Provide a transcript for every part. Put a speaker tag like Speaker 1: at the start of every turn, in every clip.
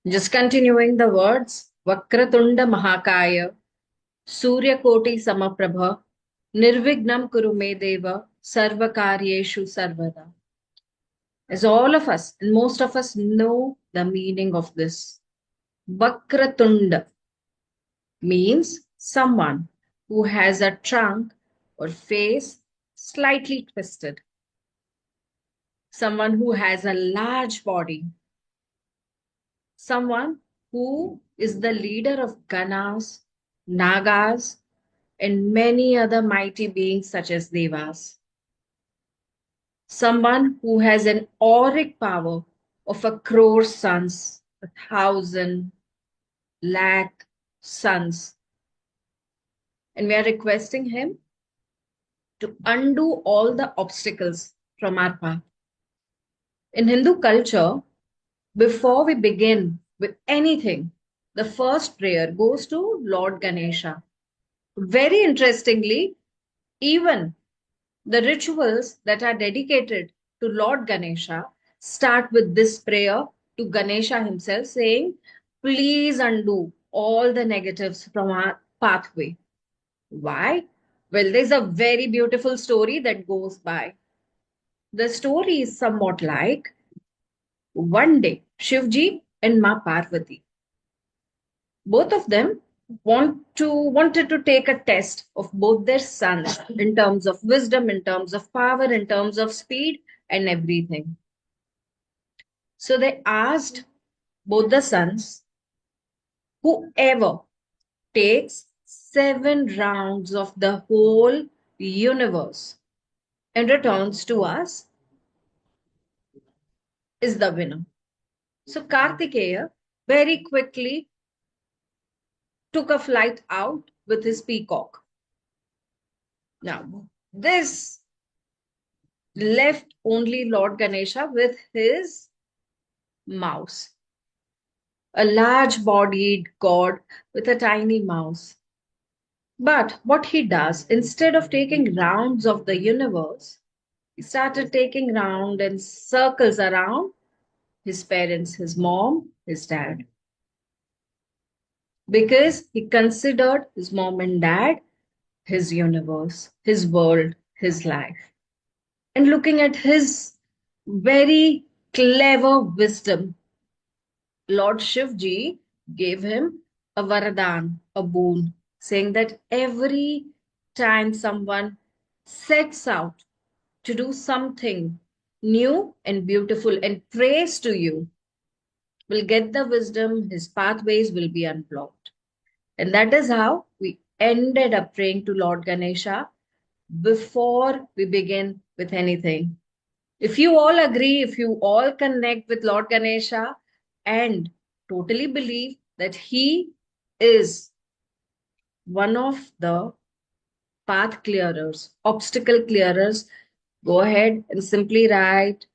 Speaker 1: Just continuing the words, Vakratunda Mahakaya, Surya Koti Samaprabha, Nirvignam Kurume Deva, Sarvakaryeshu Sarvada. As all of us, and most of us know the meaning of this. Vakratunda means someone who has a trunk or face slightly twisted, someone who has a large body, someone who is the leader of Ganas, Nagas, and many other mighty beings such as Devas. Someone who has an auric power of a crore suns, 1,000,000,000 suns. And we are requesting him to undo all the obstacles from our path. In Hindu culture, before we begin with anything, the first prayer goes to Lord Ganesha. Very interestingly, even the rituals that are dedicated to Lord Ganesha start with this prayer to Ganesha himself, saying, please undo all the negatives from our pathway. Why? Well, there's a very beautiful story that goes by. The story is somewhat like one day, Shivji and Ma Parvati, both of them wanted to take a test of both their sons in terms of wisdom, in terms of power, in terms of speed, and everything. So they asked both the sons, whoever takes 7 rounds of the whole universe and returns to us is the winner. So Kartikeya very quickly took a flight out with his peacock. Now, this left only Lord Ganesha with his mouse, a large bodied god with a tiny mouse. But what he does, instead of taking rounds of the universe, he started taking round and circles around his parents, his mom, his dad, because he considered his mom and dad his universe, his world, his life. And looking at his very clever wisdom, Lord Shivji gave him a varadan, a boon, saying that every time someone sets out to do something new and beautiful and prays to you, will get the wisdom, his pathways will be unblocked. And that is how we ended up praying to Lord Ganesha before we begin with anything. If you all agree, if you all connect with Lord Ganesha and totally believe that he is one of the path clearers, obstacle clearers, go ahead and simply write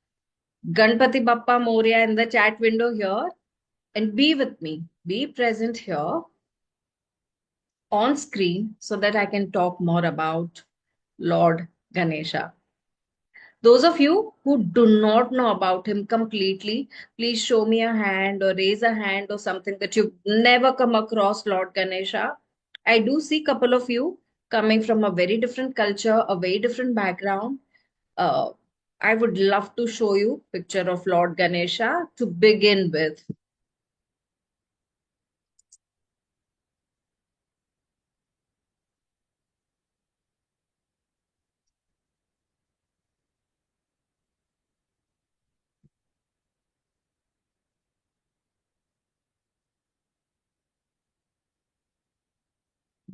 Speaker 1: Ganpati Bappa Moria in the chat window here and be with me. Be present here on screen so that I can talk more about Lord Ganesha. Those of you who do not know about him completely, please show me a hand or raise a hand or something that you've never come across Lord Ganesha. I do see a couple of you coming from a very different culture, a very different background. Uh, I would love to show you picture of Lord Ganesha to begin with.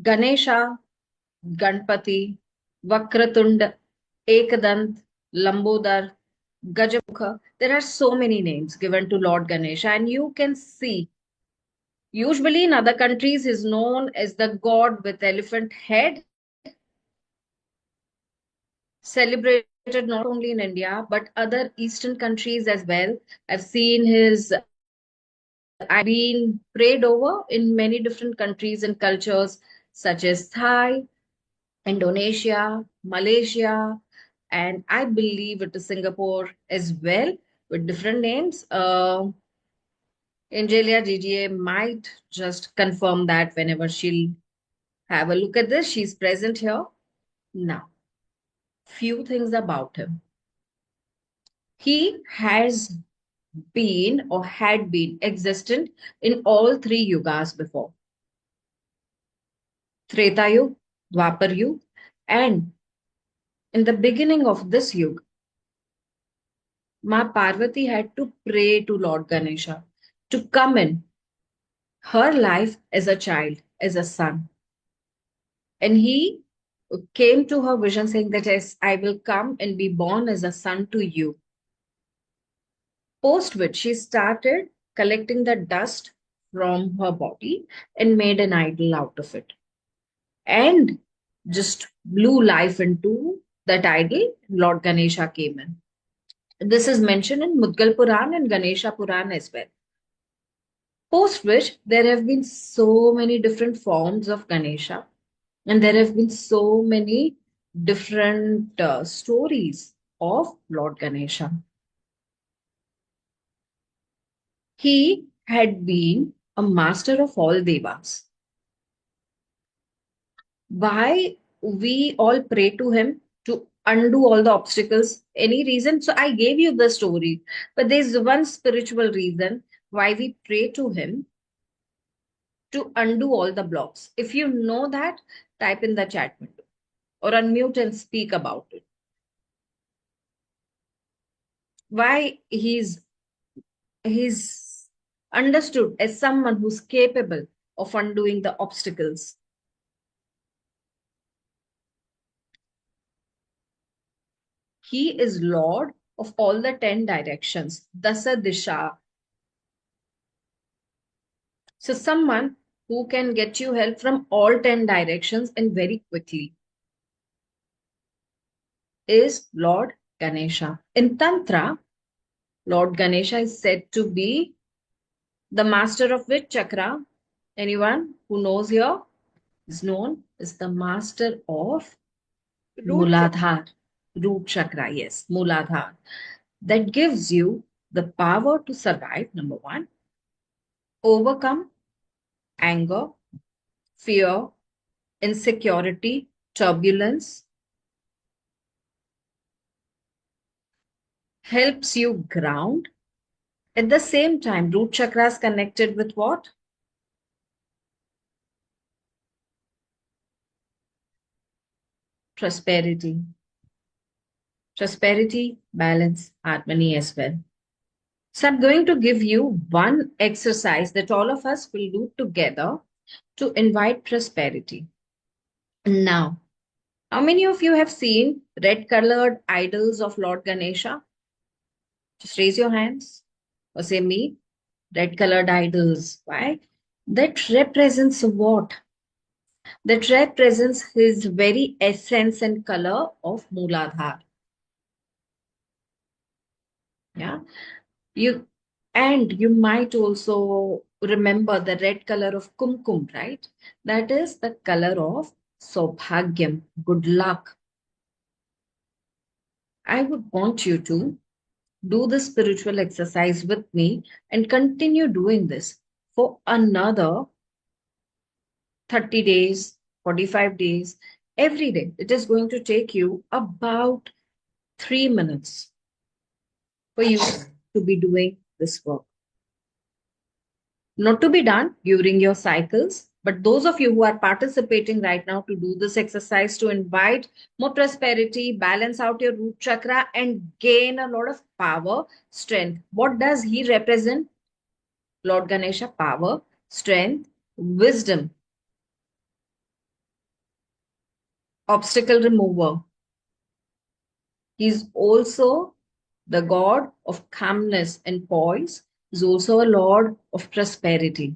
Speaker 1: Ganesha, Ganpati, Vakratund, Ekadant, Lambodar, Gajamukha. There are so many names given to Lord Ganesha, and you can see. Usually in other countries, is known as the god with elephant head, celebrated not only in India but other Eastern countries as well. I've seen his. I've been prayed over in many different countries and cultures such as Thai, Indonesia, Malaysia, and I believe it is Singapore as well with different names. Angelia GGA might just confirm that whenever she'll have a look at this. She's present here. Now, few things about him. He has been or had been existent in all three yugas before: Treta Yuga, Dwapar Yuga, and in the beginning of this yuga, Ma Parvati had to pray to Lord Ganesha to come in her life as a child, as a son. And he came to her vision saying that, yes, I will come and be born as a son to you. Post which she started collecting the dust from her body and made an idol out of it. And just blew life into that idol. Lord Ganesha came in. This is mentioned in Mudgal Puran and Ganesha Puran as well. Post which there have been so many different forms of Ganesha, and there have been so many different stories of Lord Ganesha. He had been a master of all devas. Why we all pray to him? To undo all the obstacles. Any reason? So I gave you the story, but there's one spiritual reason why we pray to him: to undo all the blocks. If you know that, type in the chat window or unmute and speak about it. Why he's understood as someone who's capable of undoing the obstacles. He is Lord of all the 10 directions, Dasa Disha. So someone who can get you help from all 10 directions and very quickly is Lord Ganesha. In Tantra, Lord Ganesha is said to be the master of which chakra? Anyone who knows here? Is known as the master of
Speaker 2: Root chakra.
Speaker 1: Muladhar, root chakra, yes, Muladhar. That gives you the power to survive, number one, overcome anger, fear, insecurity, turbulence, helps you ground. At the same time, root chakra is connected with what? Prosperity. Prosperity, balance, harmony as well. So I'm going to give you one exercise that all of us will do together to invite prosperity. Now, how many of you have seen red colored idols of Lord Ganesha? Just raise your hands or say me. Red colored idols. Why? That represents what? That represents his very essence and color of Mooladhar. Yeah. You and you might also remember the red color of kumkum, right? That is the color of Saubhagyam, good luck. I would want you to do this spiritual exercise with me and continue doing this for another 30 days, 45 days, every day. It is going to take you about 3 minutes for you to be doing this work. Not to be done during your cycles, but those of you who are participating right now to do this exercise to invite more prosperity, balance out your root chakra, and gain a lot of power, strength. What does he represent? Lord Ganesha: power, strength, wisdom, obstacle remover. He's also the god of calmness and poise. He's also a lord of prosperity.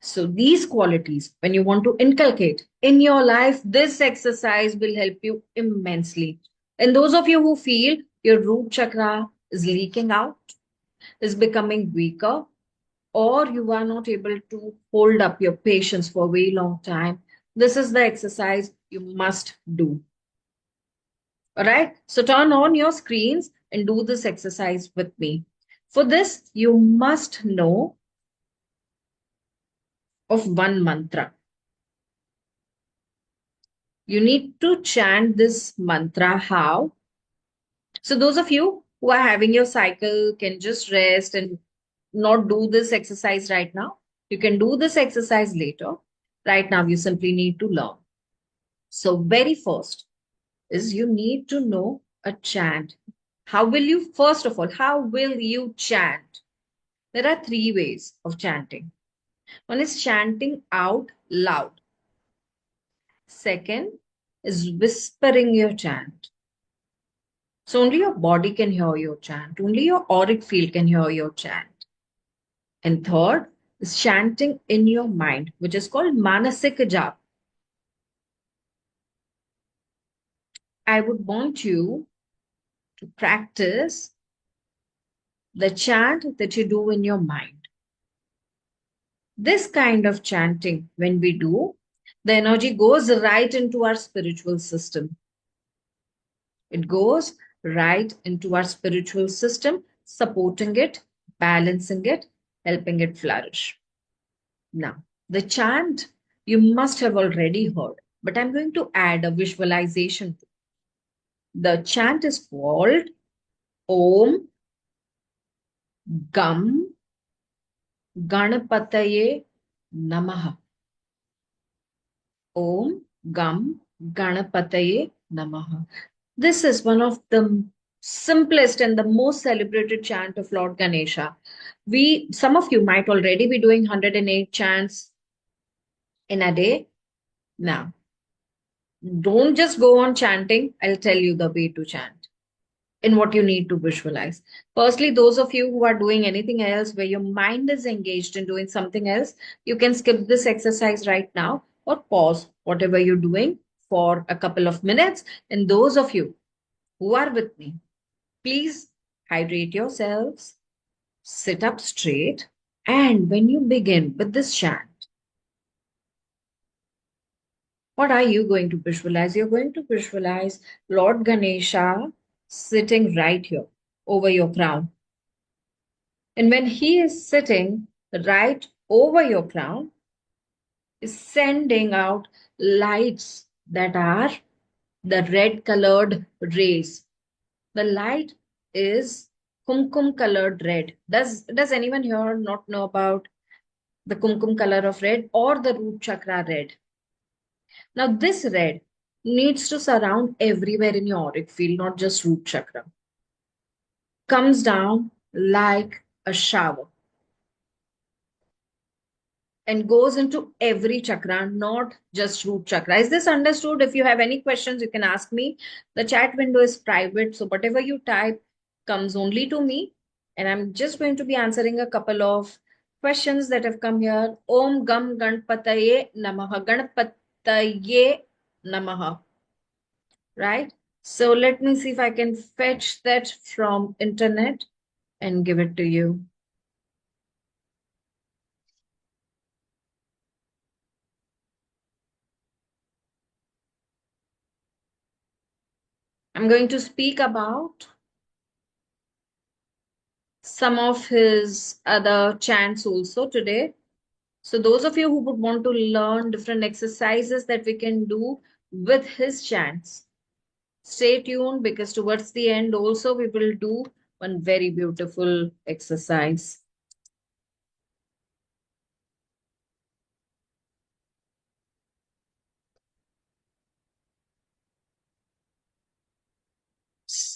Speaker 1: So these qualities, when you want to inculcate in your life, this exercise will help you immensely. And those of you who feel your root chakra is leaking out, is becoming weaker, or you are not able to hold up your patience for a very long time, this is the exercise you must do. All right. So turn on your screens and do this exercise with me. For this, you must know of one mantra. You need to chant this mantra. How? So, those of you who are having your cycle can just rest and not do this exercise right now. You can do this exercise later. Right now, you simply need to learn. So, very first is you need to know a chant. How will you, first of all, how will you chant? There are three ways of chanting. One is chanting out loud. Second is whispering your chant. So only your body can hear your chant. Only your auric field can hear your chant. And third is chanting in your mind, which is called manasik jap. I would want you to practice the chant that you do in your mind. This kind of chanting, when we do, the energy goes right into our spiritual system. It goes right into our spiritual system, supporting it, balancing it, helping it flourish. Now, the chant you must have already heard, but I'm going to add a visualization. The chant is called Om Gam Ganapataye Namaha. Om Gam Ganapataye Namaha. This is one of the simplest and the most celebrated chant of Lord Ganesha. Some of you might already be doing 108 chants in a day. Now, don't just go on chanting. I'll tell you the way to chant and what you need to visualize. Firstly, those of you who are doing anything else where your mind is engaged in doing something else, you can skip this exercise right now or pause whatever you're doing for a couple of minutes. And those of you who are with me, please hydrate yourselves, sit up straight, and when you begin with this chant, what are you going to visualize? You're going to visualize Lord Ganesha sitting right here over your crown. And when he is sitting right over your crown, is sending out lights that are the red colored rays. The light is kumkum colored red. Does anyone here not know about the kumkum color of red or the root chakra red? Now this red needs to surround everywhere in your auric field, not just root chakra. Comes down like a shower and goes into every chakra, not just root chakra. Is this understood? If you have any questions, you can ask me. The chat window is private, so whatever you type comes only to me. And I'm just going to be answering a couple of questions that have come here. Om Gam Ganpataye Namaha. Ganpataye Namaha. Right? So let me see if I can fetch that from internet and give it to you. I'm going to speak about some of his other chants also today. So those of you who would want to learn different exercises that we can do with his chants, stay tuned because towards the end also we will do one very beautiful exercise.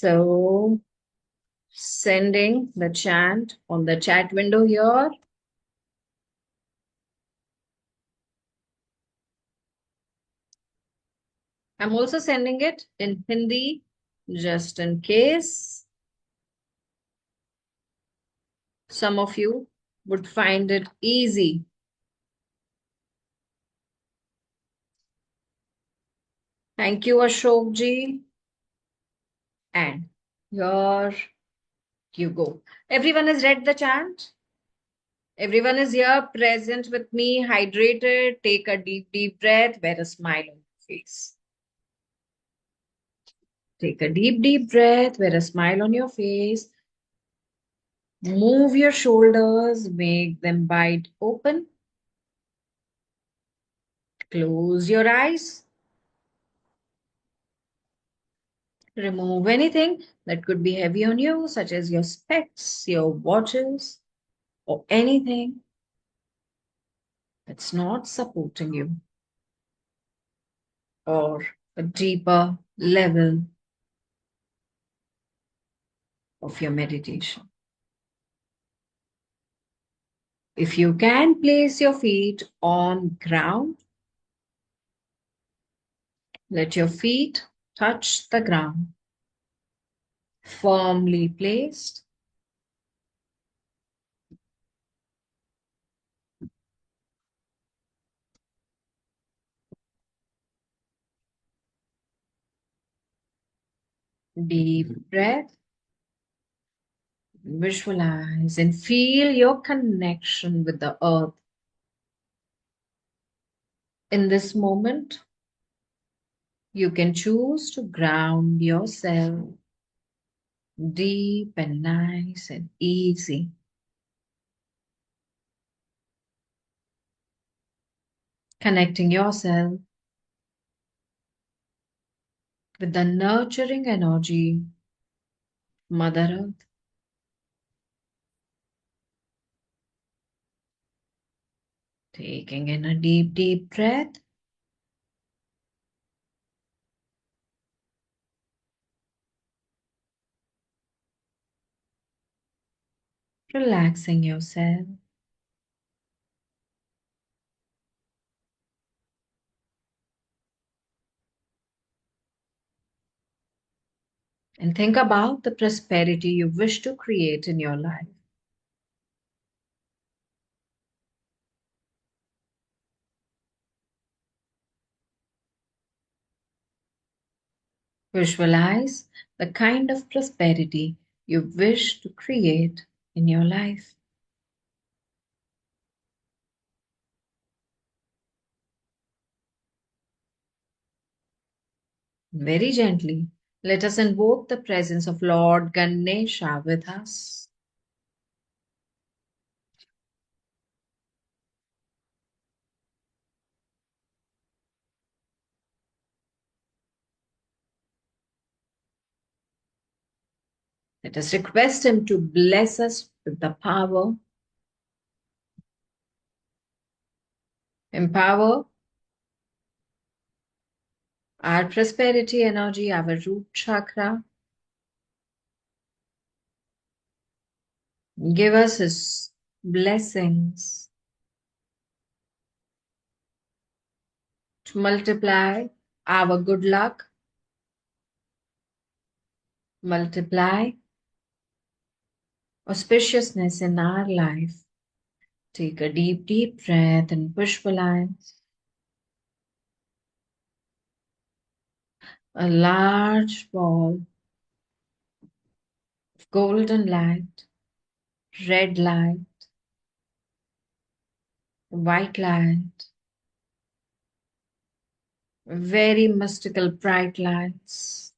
Speaker 1: So sending the chant on the chat window here. I'm also sending it in Hindi just in case some of you would find it easy. Thank you, Ashok ji. And here you go. Everyone has read the chant? Everyone is here, present with me, hydrated. Take a deep, deep breath. Wear a smile on your face. Take a deep, deep breath. Wear a smile on your face. Move your shoulders, make them wide open. Close your eyes. Remove anything that could be heavy on you, such as your specs, your watches, or anything that's not supporting you or a deeper level of your meditation. If you can place your feet on ground, let your feet touch the ground, firmly placed. Deep breath. Visualize and feel your connection with the earth. In this moment, you can choose to ground yourself deep and nice and easy, connecting yourself with the nurturing energy, Mother Earth. Taking in a deep, deep breath, relaxing yourself. And think about the prosperity you wish to create in your life. Visualize the kind of prosperity you wish to create in your life. Very gently, let us invoke the presence of Lord Ganesha with us. Let us request him to bless us with the power, empower our prosperity energy, our root chakra. Give us his blessings to multiply our good luck, multiply auspiciousness in our life. Take a deep, deep breath and visualize a large ball of golden light, red light, white light, very mystical bright lights,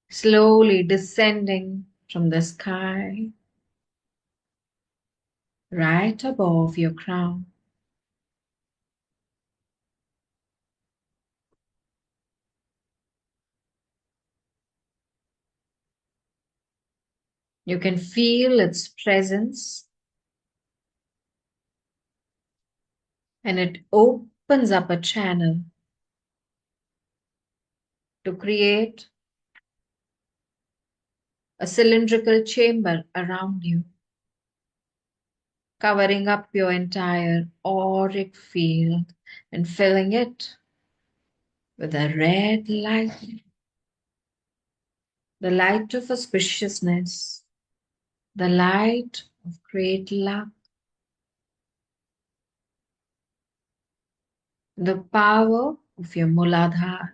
Speaker 1: slowly descending from the sky right above your crown. You can feel its presence, and it opens up a channel to create a cylindrical chamber around you, covering up your entire auric field and filling it with a red light, the light of auspiciousness, the light of great luck, the power of your Muladhara.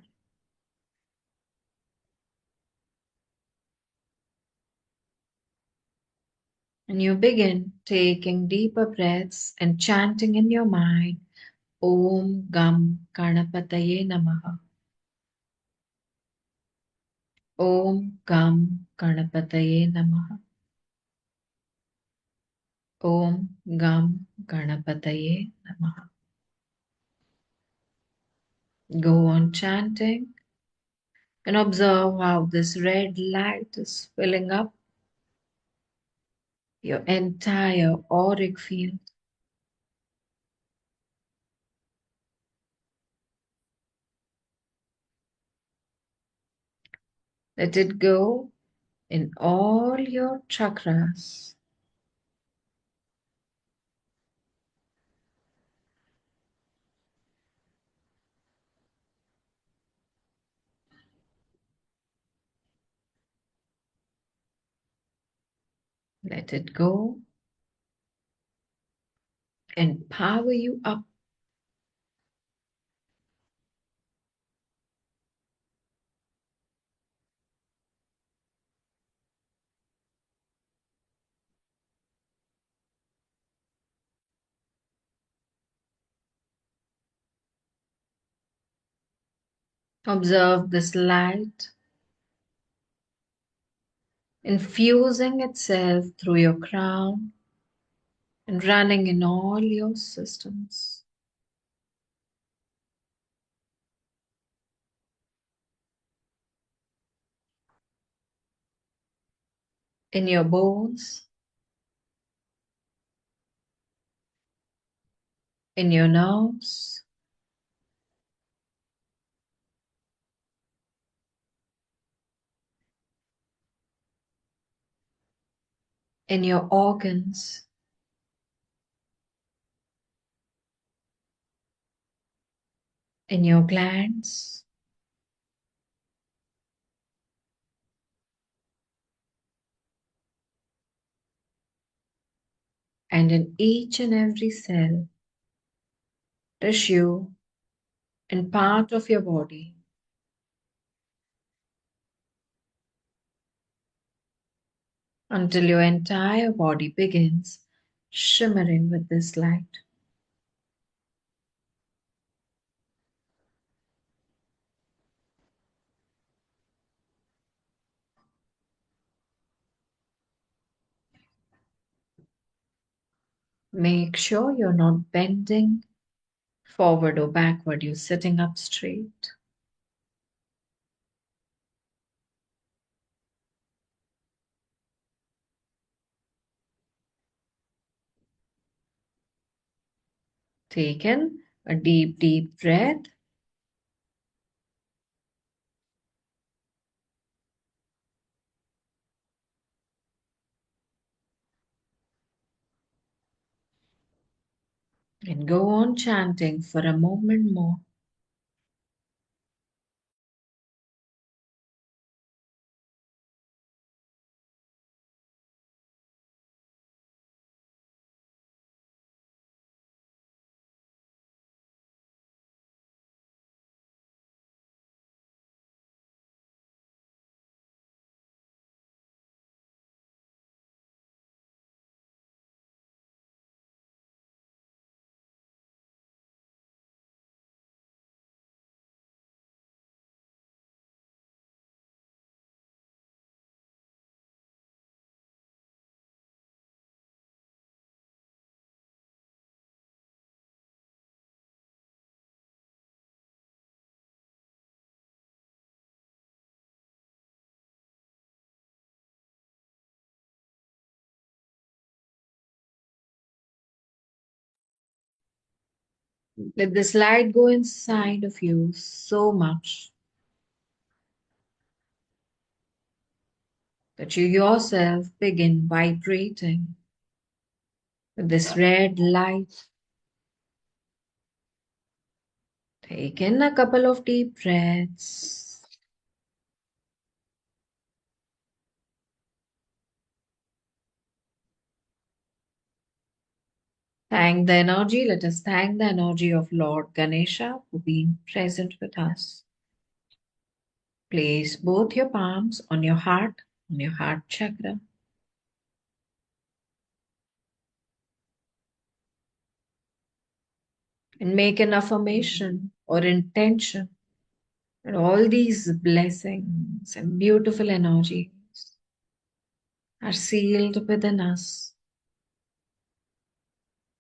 Speaker 1: And you begin taking deeper breaths and chanting in your mind, Om Gam Ganapataye Namaha. Om Gam Ganapataye Namaha. Om Gam Ganapataye Namaha. Go on chanting and observe how this red light is filling up your entire auric field. Let it go in all your chakras. Let it go and power you up. Observe this light infusing itself through your crown and running in all your systems. In your bones, in your nerves, in your organs, in your glands, and in each and every cell, tissue, and part of your body until your entire body begins shimmering with this light. Make sure you're not bending forward or backward, you're sitting up straight. Take in a deep, deep breath. And go on chanting for a moment more. Let this light go inside of you so much that you yourself begin vibrating with this red light. Take in a couple of deep breaths. Thank the energy. Let us thank the energy of Lord Ganesha for being present with us. Place both your palms on your heart chakra. And make an affirmation or intention that all these blessings and beautiful energies are sealed within us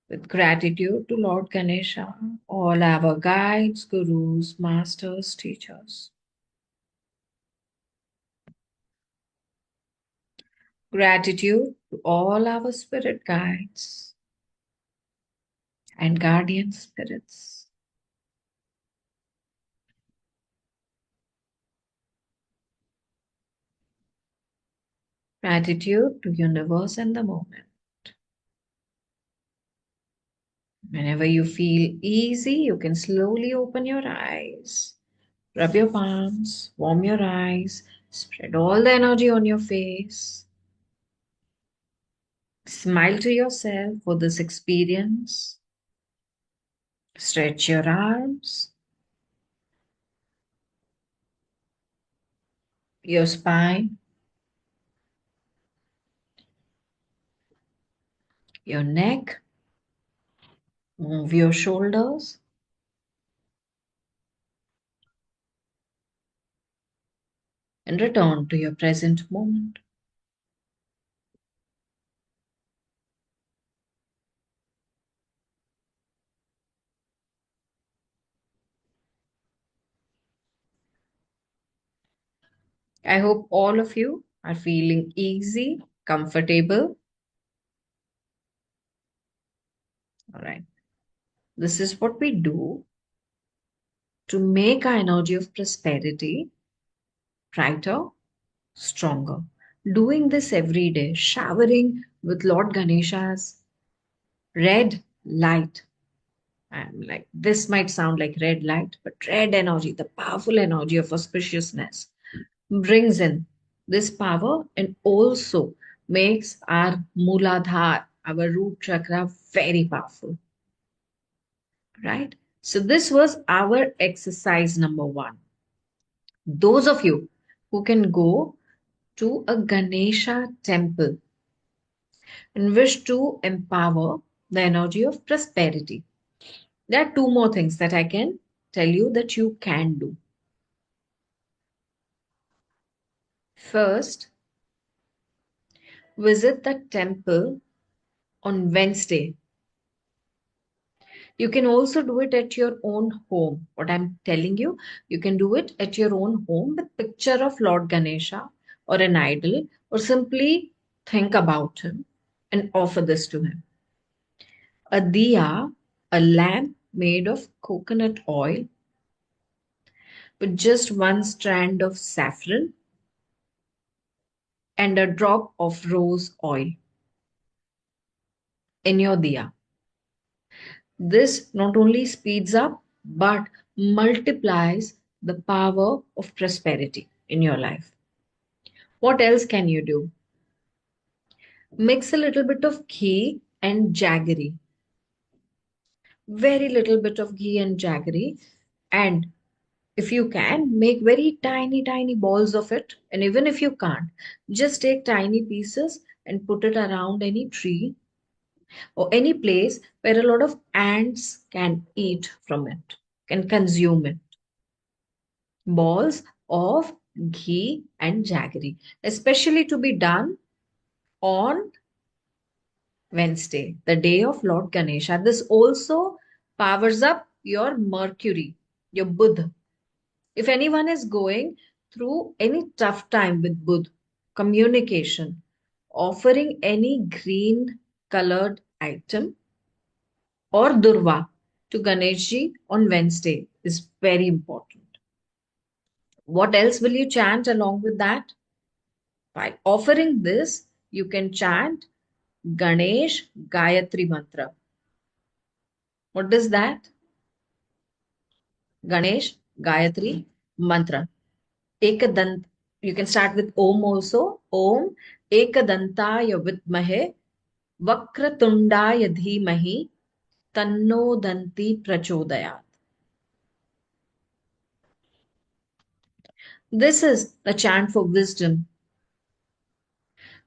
Speaker 1: With gratitude to Lord Ganesha, all our guides, gurus, masters, teachers. Gratitude to all our spirit guides and guardian spirits. Gratitude to universe and the moment. Whenever you feel easy, you can slowly open your eyes, rub your palms, warm your eyes, spread all the energy on your face. Smile to yourself for this experience. Stretch your arms, your spine, your neck. Move your shoulders and return to your present moment. I hope all of you are feeling easy, comfortable. All right. This is what we do to make our energy of prosperity brighter, stronger. Doing this every day, showering with Lord Ganesha's red light. I'm like, this might sound like red light, but red energy, the powerful energy of auspiciousness, brings in this power and also makes our Muladhar, our root chakra, very powerful. Right? So, this was our exercise number one. Those of you who can go to a Ganesha temple and wish to empower the energy of prosperity, there are two more things that I can tell you that you can do. First, visit the temple on Wednesday. You can also do it at your own home. What I'm telling you, you can do it at your own home with picture of Lord Ganesha or an idol, or simply think about him and offer this to him. A diya, a lamp made of coconut oil with just one strand of saffron and a drop of rose oil in your diya. This not only speeds up but multiplies the power of prosperity in your life. What else can you do? Mix a little bit of ghee and jaggery. Very little bit of ghee and jaggery. And if you can, make very tiny, tiny balls of it. And even if you can't, just take tiny pieces and put it around any tree or any place where a lot of ants can eat from it, can consume it. Balls of ghee and jaggery, especially to be done on Wednesday, the day of Lord Ganesha. This also powers up your Mercury, your Buddha. If anyone is going through any tough time with Buddha, communication, offering any green colored item or Durva to Ganeshji on Wednesday is very important. What else will you chant along with that? By offering this, you can chant Ganesh Gayatri Mantra. What is that? Ganesh Gayatri Mantra. Ekadant. You can start with Om also. Om Ekadantaya Vidmahe Vakratundaya Dhimahi Tanno Danti Prachodayat. This is a chant for wisdom,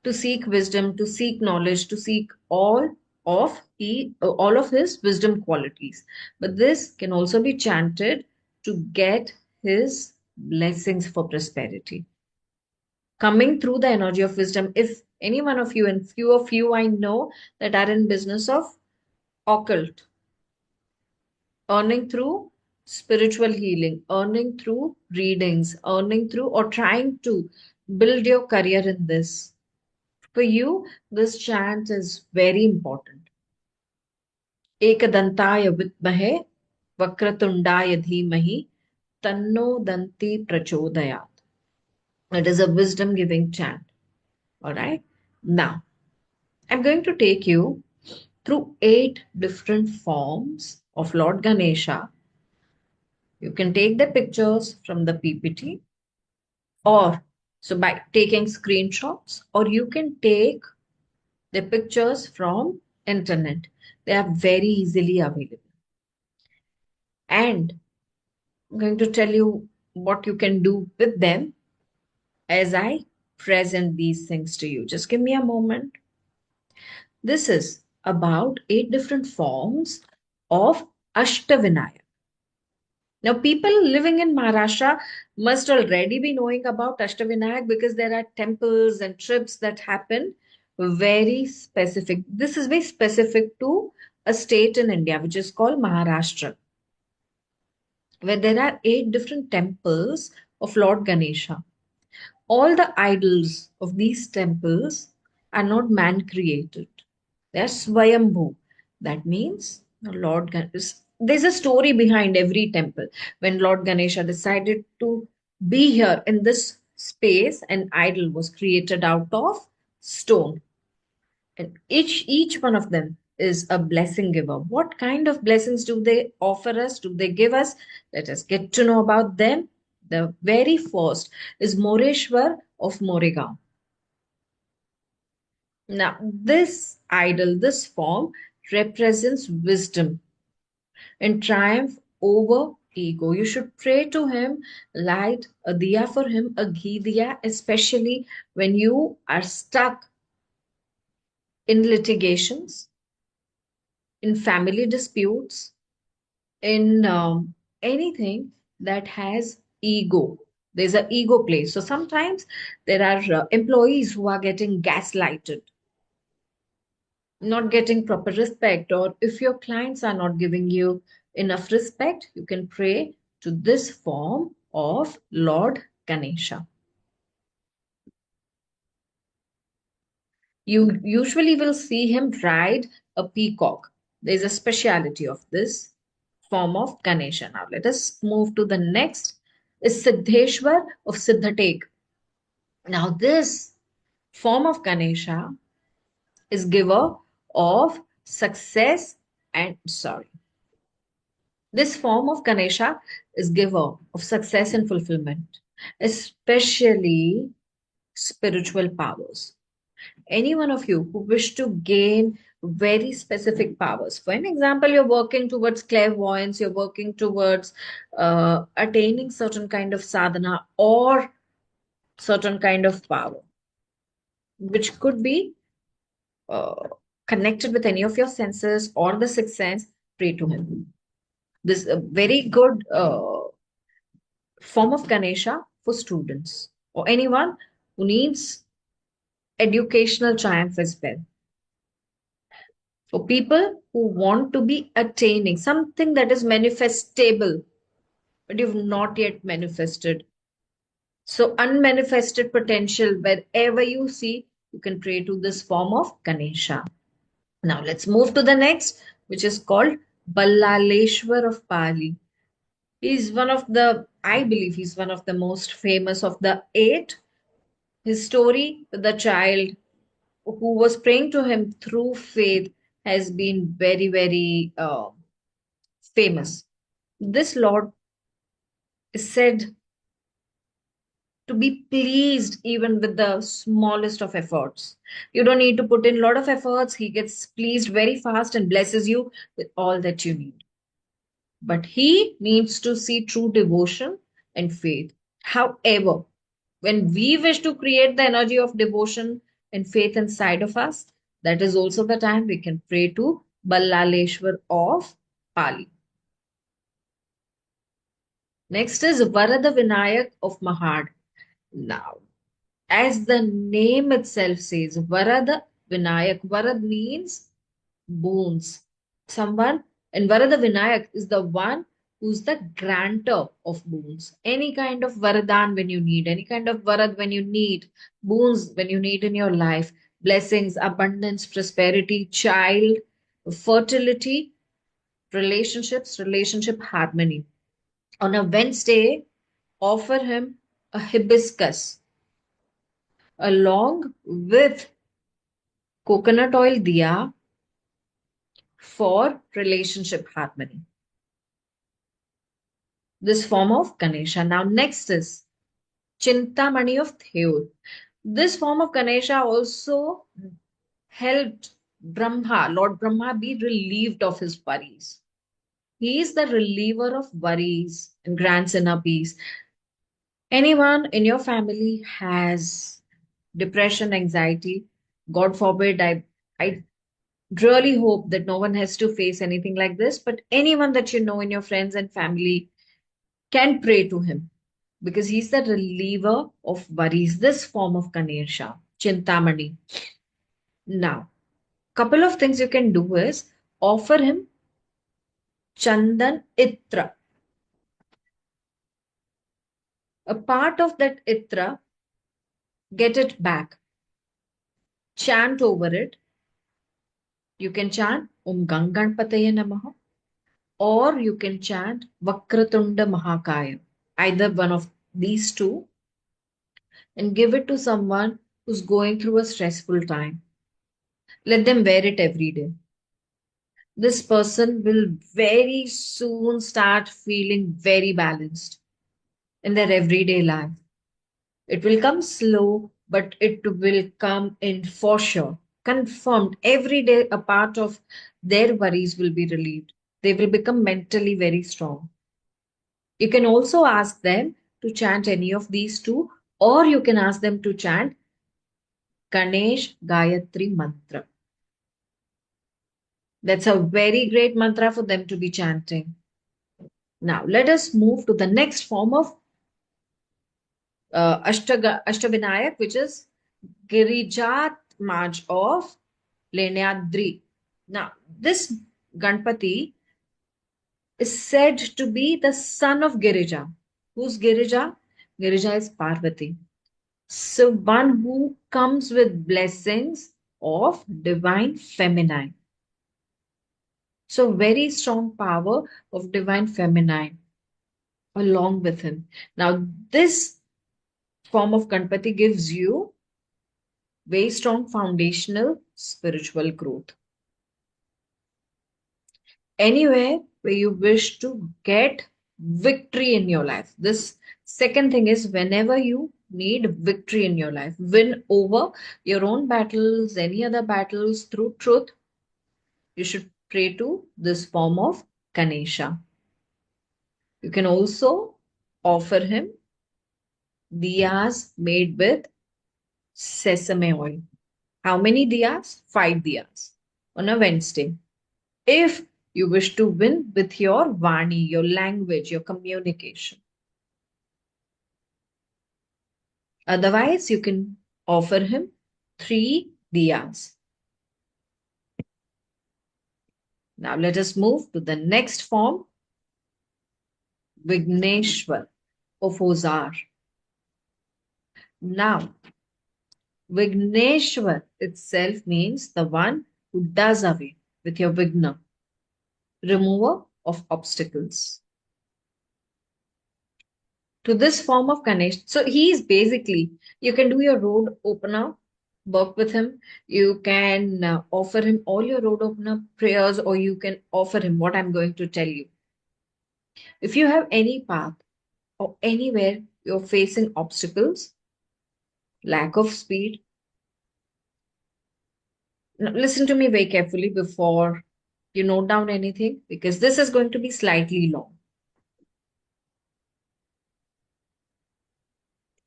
Speaker 1: to seek wisdom, to seek knowledge, to seek all of his wisdom qualities. But this can also be chanted to get his blessings for prosperity. Coming through the energy of wisdom, if any one of you and few of you I know that are in business of occult, earning through spiritual healing, earning through readings, earning through or trying to build your career in this. For you, this chant is very important. Ekadantaya vidmahe Vakratundaya dhimahi Tanno Danti Prachodayat. It is a wisdom giving chant. All right. Now, I'm going to take you through 8 different forms of Lord Ganesha. You can take the pictures from the PPT, or so by taking screenshots, or you can take the pictures from internet. They are very easily available. And I'm going to tell you what you can do with them as I present these things to you. Just give me a moment. This is about 8 different forms of Ashtavinayak. Now, people living in Maharashtra must already be knowing about Ashtavinayak because there are temples and trips that happen very specific. This is very specific to a state in India, which is called Maharashtra, where there are 8 different temples of Lord Ganesha. All the idols of these temples are not man created. They are Swayambhu. That means Lord Ganesha. There's a story behind every temple. When Lord Ganesha decided to be here in this space, an idol was created out of stone. And each one of them is a blessing giver. What kind of blessings do they offer us? Do they give us? Let us get to know about them. The very first is Moreshwar of Moregaon. Now, this idol, this form, represents wisdom and triumph over ego. You should pray to him, light a diya for him, a ghee diya, especially when you are stuck in litigations, in family disputes, in anything that has ego. There's an ego play. So sometimes there are employees who are getting gaslighted, not getting proper respect, or if your clients are not giving you enough respect, you can pray to this form of Lord Ganesha. You usually will see him ride a peacock. There's a speciality of this form of Ganesha. Now let us move to the next is Siddheshwar of Siddhatek. Now this form of Ganesha is giver of success and sorry. This form of Ganesha is giver of success and fulfillment, especially spiritual powers. Any one of you who wish to gain very specific powers. For an example, you're working towards clairvoyance, you're working towards attaining certain kind of sadhana or certain kind of power, which could be uh, connected with any of your senses or the sixth sense, pray to him. This is a very good form of Ganesha for students or anyone who needs educational triumph as well. For people who want to be attaining something that is manifestable, but you've not yet manifested. So, unmanifested potential, wherever you see, you can pray to this form of Ganesha. Now, let's move to the next, which is called Ballaleshwar of Pali. He's one of the, I believe, he's one of the most famous of the 8. His story with the child who was praying to him through faith has been very, very famous. This Lord is said to be pleased even with the smallest of efforts. You don't need to put in a lot of efforts. He gets pleased very fast and blesses you with all that you need. But he needs to see true devotion and faith. However, when we wish to create the energy of devotion and faith inside of us, that is also the time we can pray to Ballaleshwar of Pali. Next is Varada Vinayak of Mahad. Now, as the name itself says, Varada Vinayak, Varad means boons. Someone, and Varada Vinayak is the one who's the grantor of boons. Any kind of Varadan when you need, any kind of Varad when you need, boons when you need in your life, blessings, abundance, prosperity, child, fertility, relationships, relationship harmony. On a Wednesday, offer him a hibiscus along with coconut oil diya for relationship harmony. This form of Ganesha. Now, next is Chintamani of Theur. This form of Ganesha also helped Brahma, Lord Brahma, be relieved of his worries. He is the reliever of worries and grants inner peace. Anyone in your family has depression, anxiety, God forbid, I really hope that no one has to face anything like this, but anyone that you know in your friends and family can pray to him because he's the reliever of worries, this form of Ganesha, Chintamani. Now, couple of things you can do is offer him Chandan Itra. A part of that Itra, get it back, chant over it. You can chant Om Ganganpataye Namaha, or you can chant Vakratunda Mahakaya, either one of these two, and give it to someone who's going through a stressful time. Let them wear it every day. This person will very soon start feeling very balanced in their everyday life. It will come slow, but it will come in for sure. Confirmed. Every day, a part of their worries will be relieved. They will become mentally very strong. You can also ask them to chant any of these two, or you can ask them to chant Ganesh Gayatri Mantra. That's a very great mantra for them to be chanting. Now, let us move to the next form of Ashtavinayak, which is Girijat Maj of Lenyadri. Now, this Ganpati is said to be the son of Girija. Who's Girija? Girija is Parvati. So, one who comes with blessings of divine feminine. So, very strong power of divine feminine along with him. Now, this form of Ganpati gives you very strong foundational spiritual growth. Anywhere where you wish to get victory in your life. This second thing is whenever you need victory in your life, win over your own battles, any other battles through truth, you should pray to this form of Ganesha. You can also offer him diyas made with sesame oil. How many diyas? 5 diyas on a Wednesday. If you wish to win with your Vani, your language, your communication. Otherwise, you can offer him 3 diyas. Now, let us move to the next form, Vigneshwar of Ozar. Now, Vigneshwar itself means the one who does away with your Vigna, remover of obstacles. To this form of Ganesh. So he is basically, you can do your road opener, work with him. You can offer him all your road opener prayers, or you can offer him what I'm going to tell you. If you have any path or anywhere you're facing obstacles, lack of speed, now listen to me very carefully before you note down anything because this is going to be slightly long.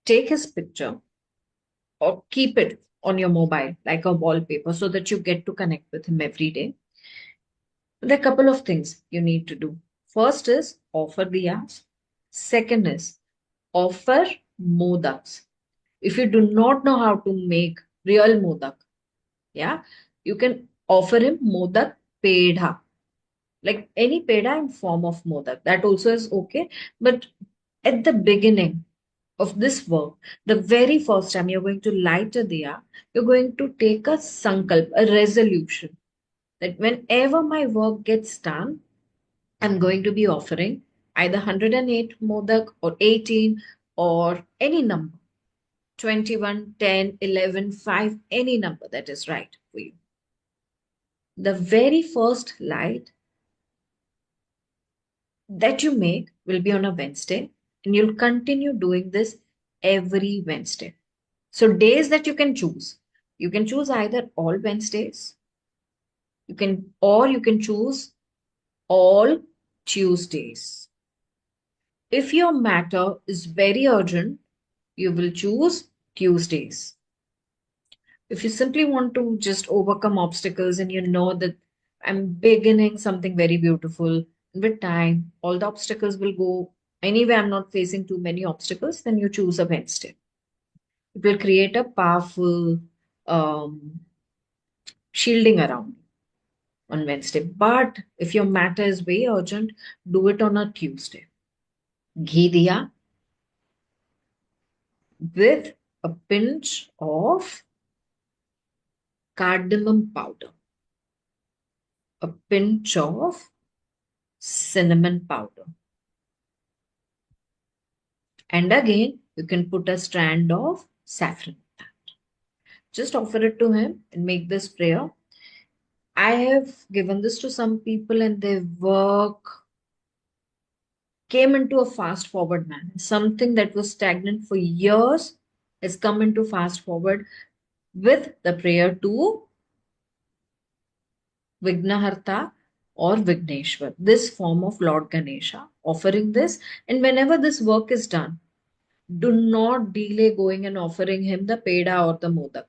Speaker 1: Take his picture or keep it on your mobile like a wallpaper so that you get to connect with him every day. There are a couple of things you need to do. First is offer diyas. Second is offer modaks. If you do not know how to make real modak, yeah, you can offer him modak pedha. like any peda in form of modak. That also is okay. But at the beginning of this work, the very first time you're going to light a diya, you're going to take a sankalp, a resolution that whenever my work gets done, I'm going to be offering either 108 modak or 18 or any number, 21, 10, 11, 5, any number that is right for you. The very first light that you make will be on a Wednesday, and you'll continue doing this every Wednesday. So, days that you can choose either all Wednesdays, you can choose all Tuesdays. If your matter is very urgent, you will choose Tuesdays. If you simply want to just overcome obstacles and you know that I'm beginning something very beautiful, with time, all the obstacles will go. Anyway, I'm not facing too many obstacles, then you choose a Wednesday. It will create a powerful um, shielding around you on Wednesday. But if your matter is very urgent, do it on a Tuesday. Ghee diya with a pinch of cardamom powder, a pinch of cinnamon powder. And again, you can put a strand of saffron. Just offer it to him and make this prayer. I have given this to some people and their work came into a fast forward manner. Something that was stagnant for years has come into fast forward with the prayer to Vignaharta or Vigneshwar, this form of Lord Ganesha, offering this. And whenever this work is done, do not delay going and offering him the peda or the modak.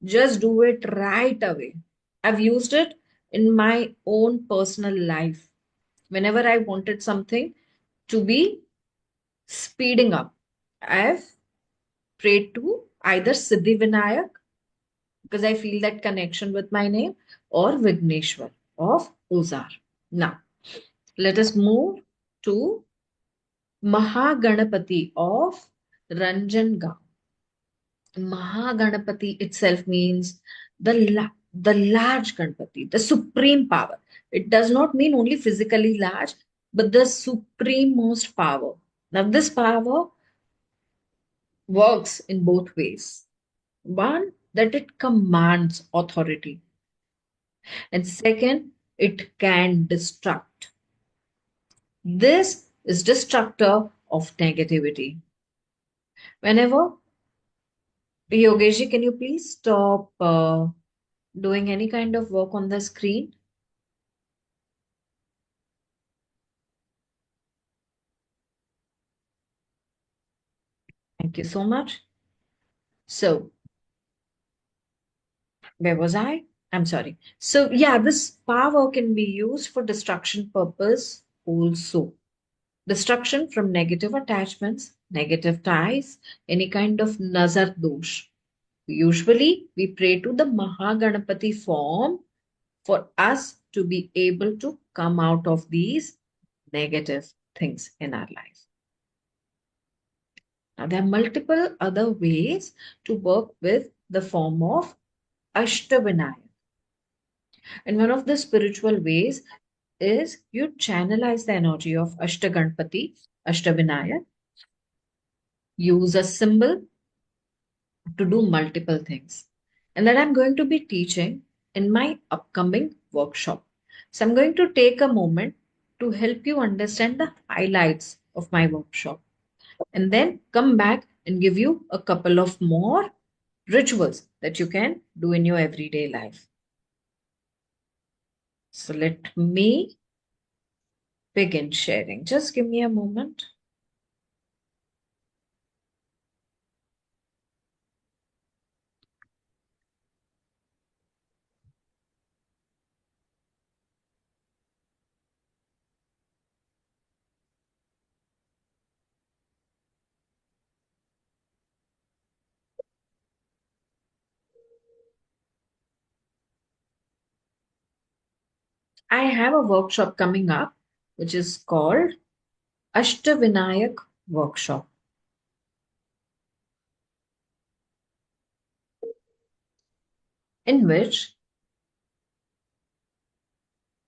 Speaker 1: Just do it right away. I've used it in my own personal life. Whenever I wanted something to be speeding up, I've prayed to either Siddhivinayak, because I feel that connection with my name, or Vigneshwar of Uzar. Now, let us move to Mahaganapati of Ranjangaon. Mahaganapati itself means the large Ganapati, the supreme power. It does not mean only physically large, but the supreme most power. Now, this power works in both ways. One, that it commands authority, and second, it can destruct. This is destructor of negativity. Whenever, Yogeshi, can you please stop doing any kind of work on the screen? Thank you so much. So, where was I? I'm sorry. So, yeah, this power can be used for destruction purpose also. Destruction from negative attachments, negative ties, any kind of nazar dosh. Usually, we pray to the Mahaganapati form for us to be able to come out of these negative things in our life. Now, there are multiple other ways to work with the form of Ashtavinayak. And one of the spiritual ways is you channelize the energy of Ashtaganpati, Ashtavinayak, use a symbol to do multiple things. And that I'm going to be teaching in my upcoming workshop. So I'm going to take a moment to help you understand the highlights of my workshop and then come back and give you a couple of more rituals that you can do in your everyday life. So let me begin sharing. Just give me a moment. I have a workshop coming up which is called Ashtavinayak Workshop, in which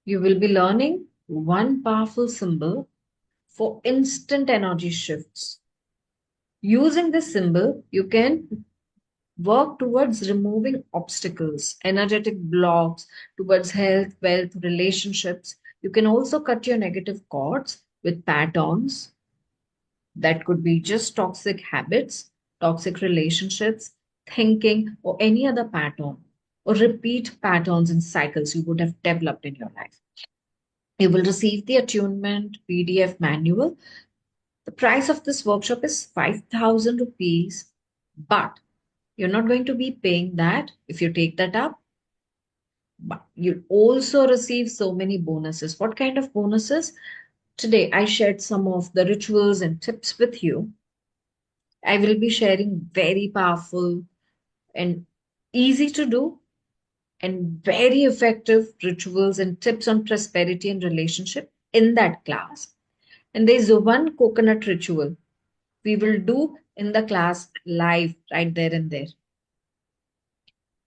Speaker 1: you will be learning one powerful symbol for instant energy shifts. Using this symbol, you can work towards removing obstacles, energetic blocks towards health, wealth, relationships. You can also cut your negative cords with patterns that could be just toxic habits, toxic relationships, thinking, or any other pattern, or repeat patterns and cycles you would have developed in your life. You will receive the attunement PDF manual. The price of this workshop is 5,000 rupees, but you're not going to be paying that if you take that up. But you'll also receive so many bonuses. What kind of bonuses? Today, I shared some of the rituals and tips with you. I will be sharing very powerful and easy to do and very effective rituals and tips on prosperity and relationship in that class. And there's one coconut ritual we will do in the class live right there and there.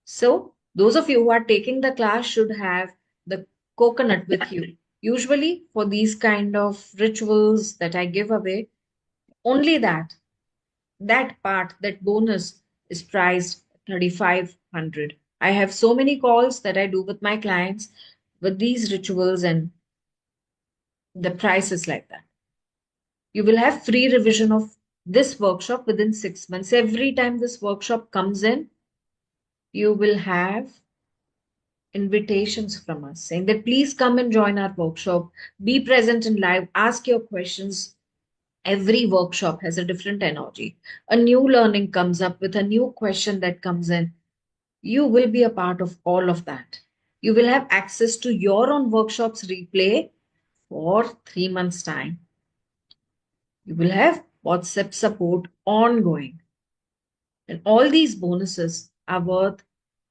Speaker 1: So, those of you who are taking the class should have the coconut with you. Usually, for these kind of rituals that I give away, only that part, that bonus is priced 3,500. I have so many calls that I do with my clients with these rituals, and the price is like that. You will have free revision of this workshop within 6 months. Every time this workshop comes in, you will have invitations from us saying that please come and join our workshop, be present in live, ask your questions. Every workshop has a different energy. A new learning comes up with a new question that comes in. You will be a part of all of that. You will have access to your own workshops replay for 3 months' time. You will have WhatsApp support ongoing. And all these bonuses are worth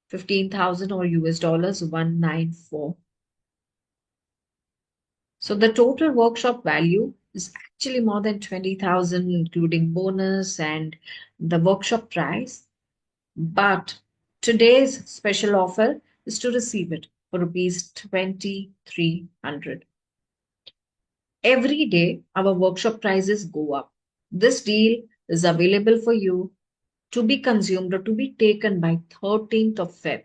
Speaker 1: 15,000 or US dollars 194. So the total workshop value is actually more than 20,000, including bonus and the workshop price. But today's special offer is to receive it for rupees 2,300. Every day, our workshop prices go up. This deal is available for you to be consumed or to be taken by 13th of Feb,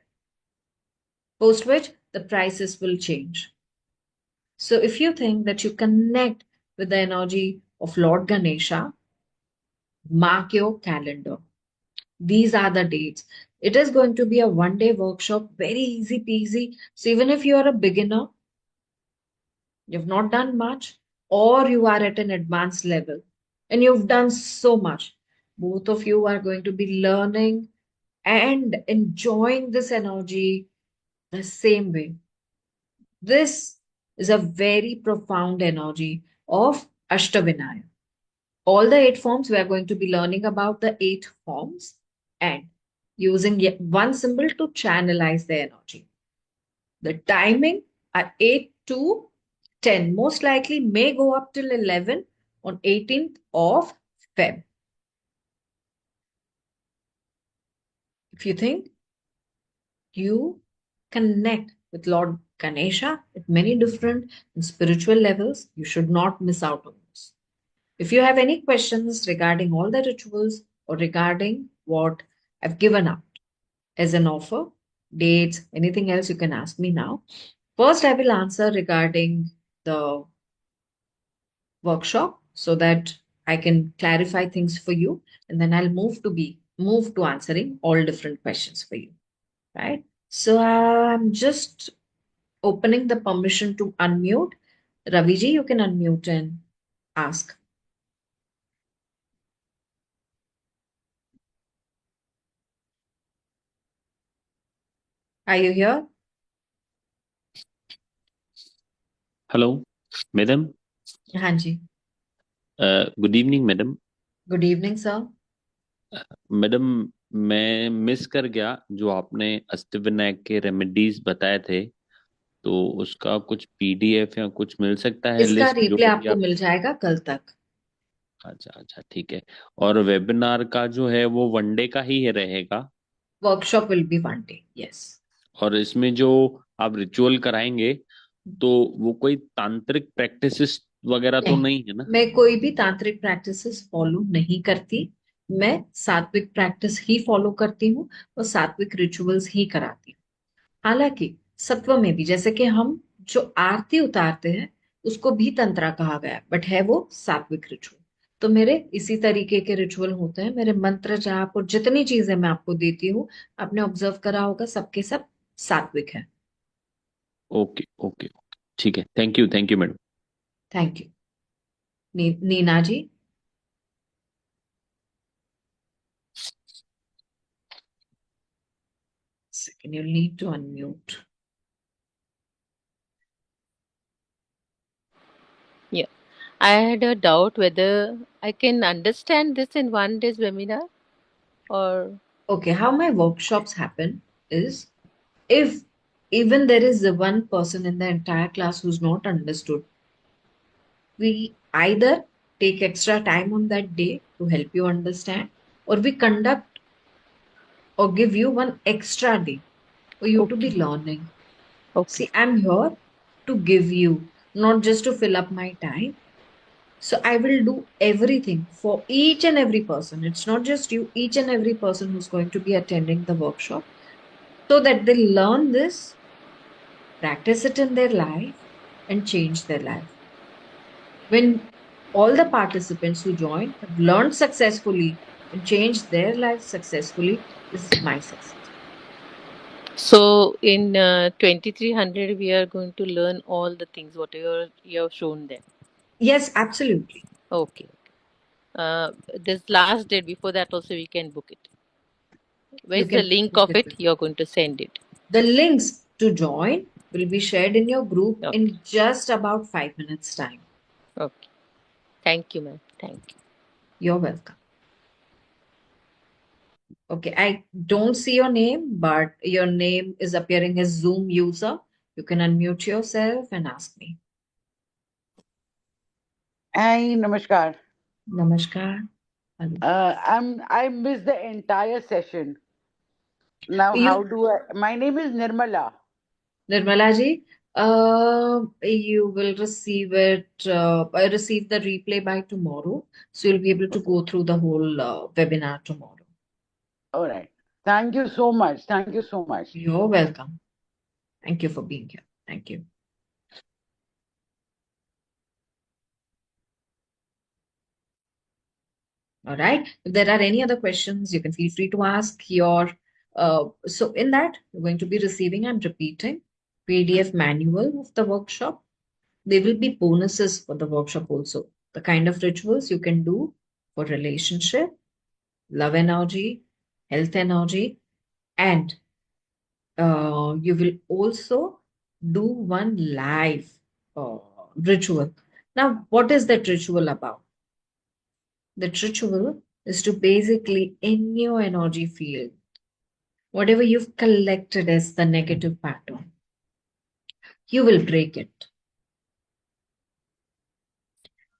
Speaker 1: post which the prices will change. So if you think that you connect with the energy of Lord Ganesha, mark your calendar. These are the dates. It is going to be a 1 day workshop, very easy peasy. So even if you are a beginner, you've not done much, or you are at an advanced level and you've done so much, both of you are going to be learning and enjoying this energy the same way. This is a very profound energy of Ashtavinaya. All the 8 forms, we are going to be learning about the 8 forms and using one symbol to channelize the energy. The timing are 8 to 10. Most likely may go up till 11 on 18th of Feb. If you think you connect with Lord Ganesha at many different and spiritual levels, you should not miss out on this. If you have any questions regarding all the rituals or regarding what I've given up as an offer, dates, anything else, you can ask me now. First, I will answer regarding the workshop so that I can clarify things for you, and then I'll move to answering all different questions for you. Right? So I'm just opening the permission to unmute. Raviji, you can unmute and ask. Are you here?
Speaker 2: Hello, madam.
Speaker 1: Hanji.
Speaker 2: Good evening, madam.
Speaker 1: Good evening, sir.
Speaker 2: Madam मैं miss कर गया जो आपने अष्टविनायक के remedies बताए थे, तो उसका कुछ पीडीएफ या कुछ मिल सकता है,
Speaker 1: इसका
Speaker 2: लिस्ट जो
Speaker 1: रिप्ले
Speaker 2: भी
Speaker 1: आपको
Speaker 2: आप।
Speaker 1: मिल जाएगा कल तक।
Speaker 2: अच्छा अच्छा, ठीक है। और वेबिनार का जो है वो वनडे का ही है रहेगा?
Speaker 1: Workshop will be 1 day, yes.
Speaker 2: और इसमें जो आप रिचुअल कराएंगे, तो वो कोई तांत्रिक प्रैक्टिसेस वगैरह तो
Speaker 1: नहीं,
Speaker 2: नहीं है ना?
Speaker 1: मैं कोई भी तांत्रिक प्रैक्टिसेस फॉलो नहीं करती। मैं सात्विक प्रैक्टिस ही फॉलो करती हूँ और सात्विक रिचुअल्स ही कराती हूँ। हालांकि सत्व में भी, जैसे कि हम जो आरती उतारते हैं उसको भी तंत्रा कहा गया है, बट है वो सात्विक रिचुअल। तो मेरे इसी तरीके के रिचुअल होते हैं। मेरे मंत्र जाप और जितनी चीजें मैं आपको देती हूँ, आपने ऑब्जर्व करा होगा, सबके सब सात्विक है।
Speaker 2: ओके ओके ओके, ठीक है। Thank you madam.
Speaker 1: Thank you. Neena ji. Second, you'll need to unmute.
Speaker 3: Yeah. I had a doubt whether I can understand this in 1 day's webinar or
Speaker 1: Okay, how my workshops happen is, if even there is one person in the entire class who's not understood, we either take extra time on that day to help you understand, or we conduct or give you one extra day for you to be
Speaker 3: okay,
Speaker 1: learning.
Speaker 3: okay.
Speaker 1: See, I'm here to give you, not just to fill up my time. So I will do everything for each and every person. It's not just you, each and every person who's going to be attending the workshop, so that they learn this, practice it in their life, and change their life. When all the participants who join have learned successfully and changed their lives successfully, this is my success.
Speaker 3: So in 2300 we are going to learn all the things whatever you have shown there.
Speaker 1: Yes, absolutely.
Speaker 3: Okay. This last date before that also we can book it.
Speaker 1: You
Speaker 3: Where's the
Speaker 1: can
Speaker 3: link
Speaker 1: book
Speaker 3: of
Speaker 1: it
Speaker 3: it?
Speaker 1: with me.
Speaker 3: You're going to send it.
Speaker 1: The links to join will be shared in your group
Speaker 3: Okay.
Speaker 1: in just about 5 minutes' time.
Speaker 3: Okay. Thank you, ma'am. Thank you.
Speaker 1: You're welcome. Okay, I don't see your name, but your name is appearing as Zoom user. You can unmute yourself and ask me.
Speaker 4: Hi, Namaskar.
Speaker 1: Namaskar. Hello.
Speaker 4: I missed the entire session. Now, how
Speaker 1: You,
Speaker 4: do I? My name is Nirmala.
Speaker 1: Nirmala ji, you will receive it, receive the replay by tomorrow. So you'll be able to go through the whole webinar tomorrow.
Speaker 4: All right. Thank you so much. Thank you so much.
Speaker 1: You're welcome. Thank you for being here. Thank you. All right. If there are any other questions, you can feel free to ask your. So in that, you're going to be receiving, I'm repeating, PDF manual of the workshop. There will be bonuses for the workshop also. The kind of rituals you can do for relationship, love energy, health energy, and you will also do one live uh, ritual. Now, what is that ritual about? The ritual is to basically, in your energy field, whatever you've collected as the negative pattern, you will break it.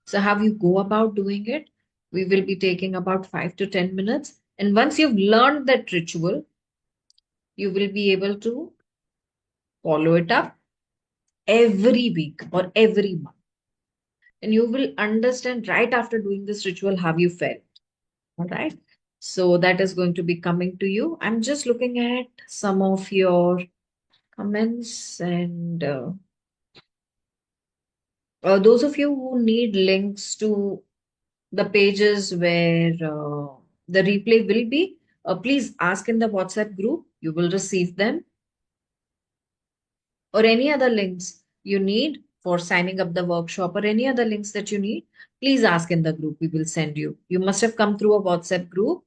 Speaker 1: So, how you go about doing it? We will be taking about 5 to 10 minutes. And once you've learned that ritual, you will be able to follow it up every week or every month. And you will understand right after doing this ritual how you felt. All right. So, that is going to be coming to you. I'm just looking at some of your comments, and those of you who need links to the pages where the replay will be, please ask in the WhatsApp group. You will receive them, or any other links you need for signing up the workshop, or any other links that you need. Please ask in the group. We will send you. You must have come through a WhatsApp group.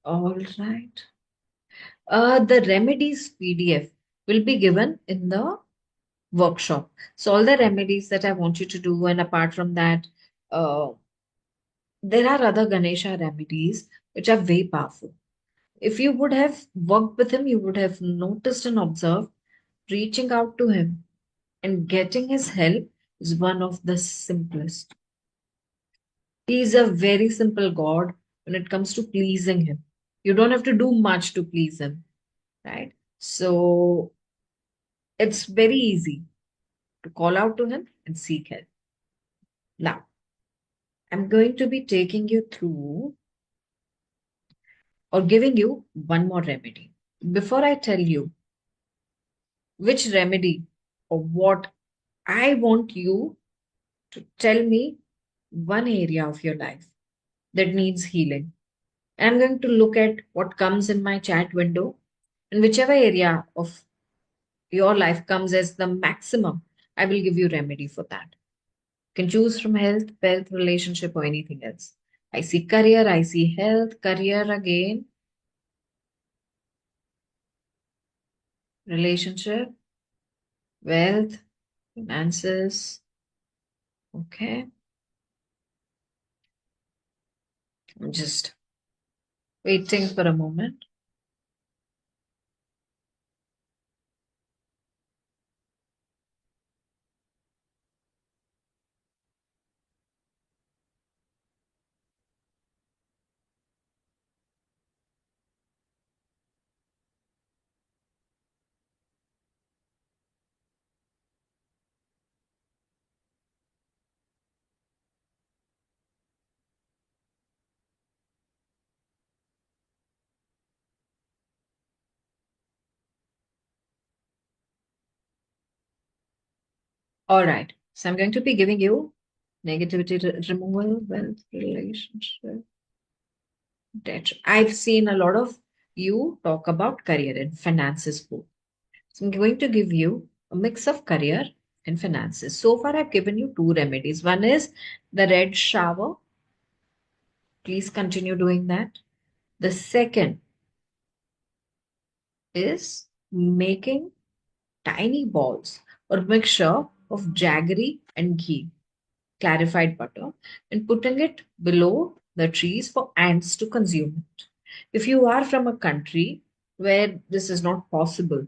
Speaker 1: All right. The remedies PDF will be given in the workshop. So all the remedies that I want you to do, and apart from that, uh, there are other Ganesha remedies which are very powerful. If you would have worked with him, you would have noticed and observed reaching out to him and getting his help is one of the simplest. He is a very simple God when it comes to pleasing him. You don't have to do much to please him, right? So it's very easy to call out to him and seek help. Now, I'm going to be taking you through or giving you one more remedy. Before I tell you which remedy or what, I want you to tell me one area of your life that needs healing. I'm going to look at what comes in my chat window, and whichever area of your life comes as the maximum, I will give you remedy for that. You can choose from health, wealth, relationship, or anything else. I see career, I see health, career again, relationship, wealth, finances. Okay, I'm just waiting for a moment. All right, so I'm going to be giving you negativity removal, wealth, relationship, debt. I've seen a lot of you talk about career and finances both. So I'm going to give you a mix of career and finances. So far, I've given you two remedies. One is the red shower. Please continue doing that. The second is making tiny balls or mixture of jaggery and ghee, clarified butter, and putting it below the trees for ants to consume it. If you are from a country where this is not possible,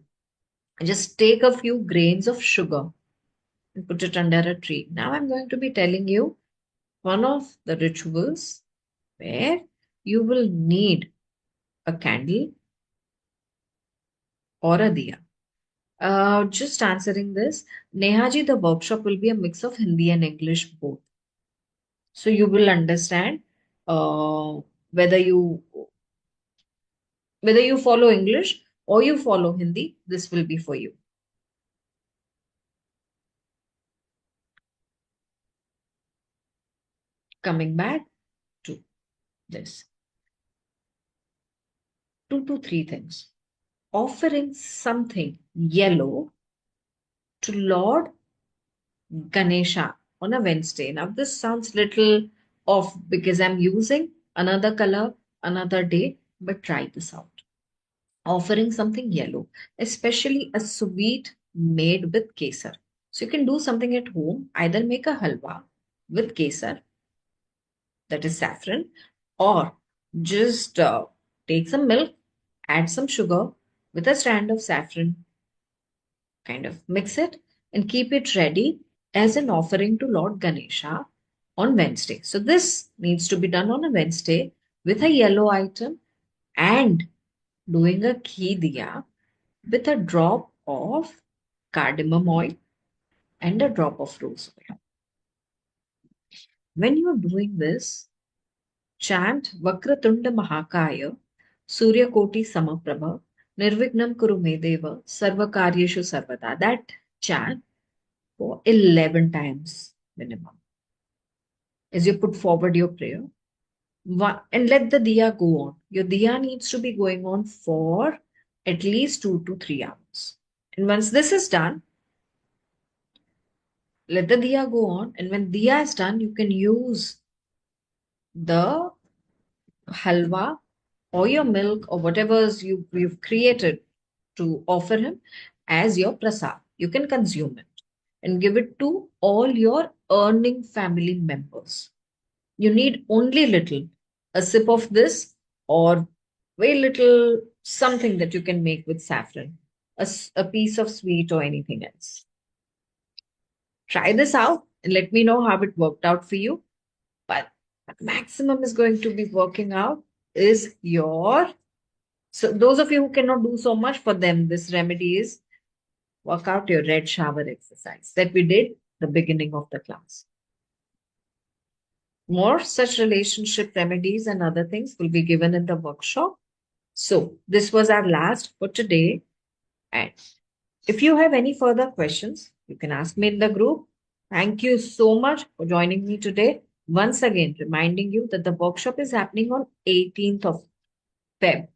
Speaker 1: just take a few grains of sugar and put it under a tree. Now I'm going to be telling you one of the rituals where you will need a candle or a diya. Just answering this, Nehaji, the workshop will be a mix of Hindi and English both. So you will understand uh, whether you whether you follow English or you follow Hindi. This will be for you. Coming back to this, two to three things. Offering something yellow to Lord Ganesha on a Wednesday. Now, this sounds little off because I'm using another color, another day, but try this out. Offering something yellow, especially a sweet made with kesar. So you can do something at home, either make a halwa with kesar, that is saffron, or just take some milk, add some sugar with a strand of saffron, kind of mix it and keep it ready as an offering to Lord Ganesha on Wednesday. So this needs to be done on a Wednesday with a yellow item and doing a ghee diya with a drop of cardamom oil and a drop of rose oil. When you're doing this, chant Vakratunda Mahakaya, Surya Koti Samaprabha, Nirvignam Kurumedeva, Sarvakaryeshu Sarvada. That chant for 11 times minimum as you put forward your prayer. And let the diya go on. Your diya needs to be going on for at least 2 to 3 hours. And once this is done, let the diya go on. And when diya is done, you can use the halwa or your milk or whatever you've created to offer him as your prasad. You can consume it and give it to all your earning family members. You need only little, a sip of this or very little something that you can make with saffron. a piece of sweet or anything else. Try this out and let me know how it worked out for you. But maximum is going to be working out is your. So those of you who cannot do so much, for them this remedy is work out your red shower exercise that we did the beginning of the class. More such relationship remedies and other things will be given in the workshop. So this was our last for today. And if you have any further questions, you can ask me in the group. Thank you so much for joining me today. Once again, reminding you that the workshop is happening on 18th of Feb.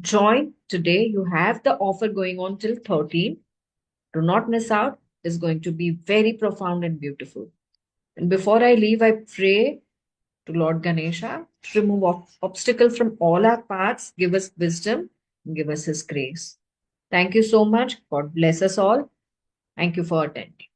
Speaker 1: Join today. You have the offer going on till 13. Do not miss out. It's going to be very profound and beautiful. And before I leave, I pray to Lord Ganesha to remove obstacle from all our paths, give us wisdom, and give us his grace. Thank you so much. God bless us all. Thank you for attending.